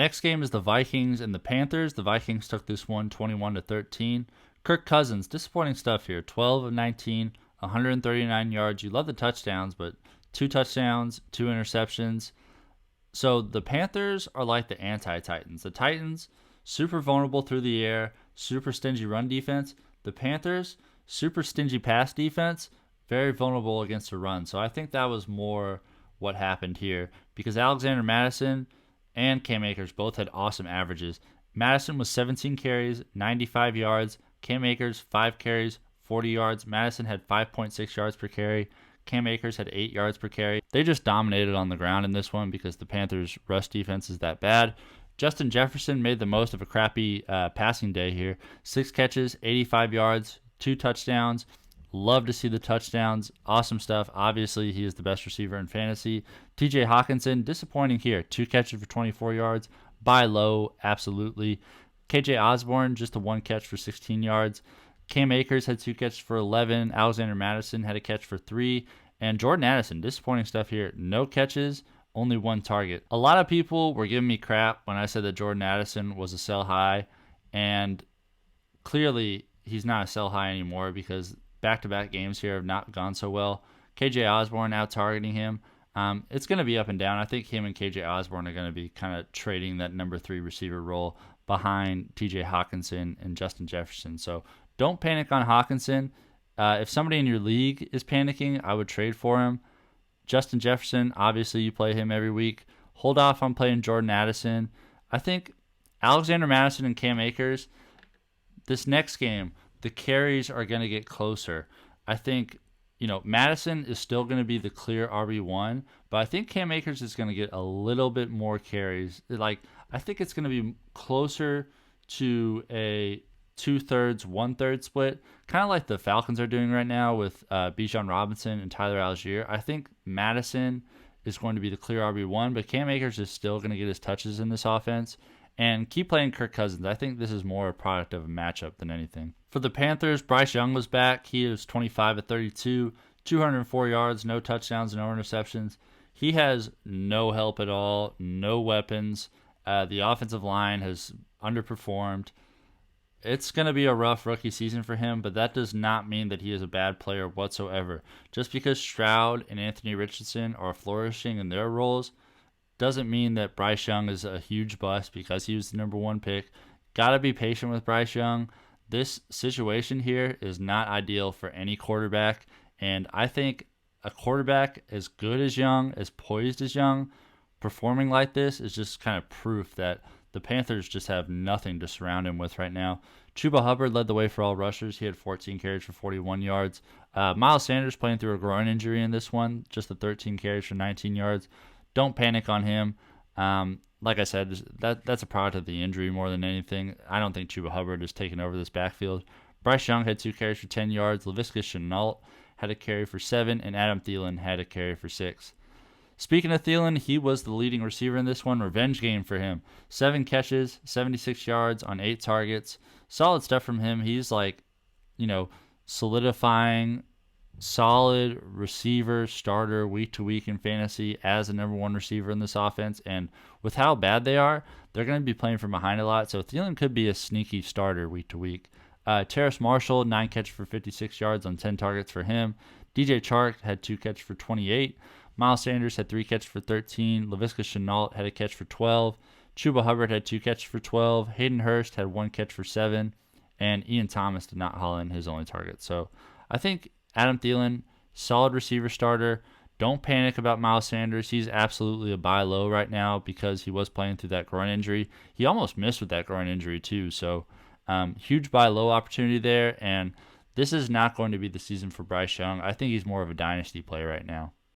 Next game is the Vikings and the Panthers. The Vikings took this one 21-13. Kirk Cousins, disappointing stuff here. 12 of 19, 139 yards. You love the touchdowns, but 2 touchdowns, 2 interceptions. So the Panthers are like the anti-Titans. The Titans, super vulnerable through the air, super stingy run defense. The Panthers, super stingy pass defense, very vulnerable against the run. So I think that was more what happened here because Alexander Mattison and Cam Akers both had awesome averages. Mattison was 17 carries, 95 yards. Cam Akers, 5 carries, 40 yards. Mattison had 5.6 yards per carry. Cam Akers had 8 yards per carry. They just dominated on the ground in this one because the Panthers' rush defense is that bad. Justin Jefferson made the most of a crappy passing day here. 6 catches, 85 yards, 2 touchdowns. Love to see the touchdowns. Awesome stuff. Obviously, he is the best receiver in fantasy. TJ Hockenson, disappointing here. 2 catches for 24 yards. Buy low, absolutely. KJ Osborn, just a 1 catch for 16 yards. Cam Akers had 2 catches for 11. Alexander Mattison had a catch for 3. And Jordan Addison, disappointing stuff here. No catches, only 1 target. A lot of people were giving me crap when I said that Jordan Addison was a sell high. And clearly, he's not a sell high anymore because back-to-back games here have not gone so well. KJ Osborn out targeting him. It's going to be up and down. I think him and KJ Osborn are going to be kind of trading that number 3 receiver role behind TJ Hockenson and Justin Jefferson. So don't panic on Hockenson. If somebody in your league is panicking, I would trade for him. Justin Jefferson, obviously you play him every week. Hold off on playing Jordan Addison. I think Alexander Mattison and Cam Akers, this next game, the carries are going to get closer. I think, Mattison is still going to be the clear RB1, but I think Cam Akers is going to get a little bit more carries. I think it's going to be closer to a 2/3, 1/3 split, kind of like the Falcons are doing right now with Bijan Robinson and Tyler Algier. I think Mattison is going to be the clear RB1, but Cam Akers is still going to get his touches in this offense. And keep playing Kirk Cousins. I think this is more a product of a matchup than anything. For the Panthers, Bryce Young was back. He was 25 of 32, 204 yards, no touchdowns, no interceptions. He has no help at all, no weapons. The offensive line has underperformed. It's going to be a rough rookie season for him, but that does not mean that he is a bad player whatsoever. Just because Stroud and Anthony Richardson are flourishing in their roles doesn't mean that Bryce Young is a huge bust because he was the number 1 pick. Got to be patient with Bryce Young. This situation here is not ideal for any quarterback, and I think a quarterback as good as Young, as poised as Young, performing like this is just kind of proof that the Panthers just have nothing to surround him with right now. Chuba Hubbard led the way for all rushers. He had 14 carries for 41 yards. Miles Sanders playing through a groin injury in this one, just the 13 carries for 19 yards. Don't panic on him. Like I said, that's a product of the injury more than anything. I don't think Chuba Hubbard is taking over this backfield. Bryce Young had 2 carries for 10 yards. Laviska Shenault had a carry for 7, and Adam Thielen had a carry for 6. Speaking of Thielen, he was the leading receiver in this one. Revenge game for him. 7 catches, 76 yards on 8 targets. Solid stuff from him. He's solidifying solid receiver starter week to week in fantasy as the number 1 receiver in this offense. And with how bad they are, they're going to be playing from behind a lot. So Thielen could be a sneaky starter week to week. Terrace Marshall, 9 catches for 56 yards on 10 targets for him. DJ Chark had 2 catches for 28. Miles Sanders had 3 catches for 13. Laviska Shenault had a catch for 12. Chuba Hubbard had 2 catches for 12. Hayden Hurst had 1 catch for 7. And Ian Thomas did not haul in his only target. So I think Adam Thielen, solid receiver starter. Don't panic about Miles Sanders. He's absolutely a buy low right now because he was playing through that groin injury. He almost missed with that groin injury too. So huge buy low opportunity there. And this is not going to be the season for Bryce Young. I think he's more of a dynasty play right now.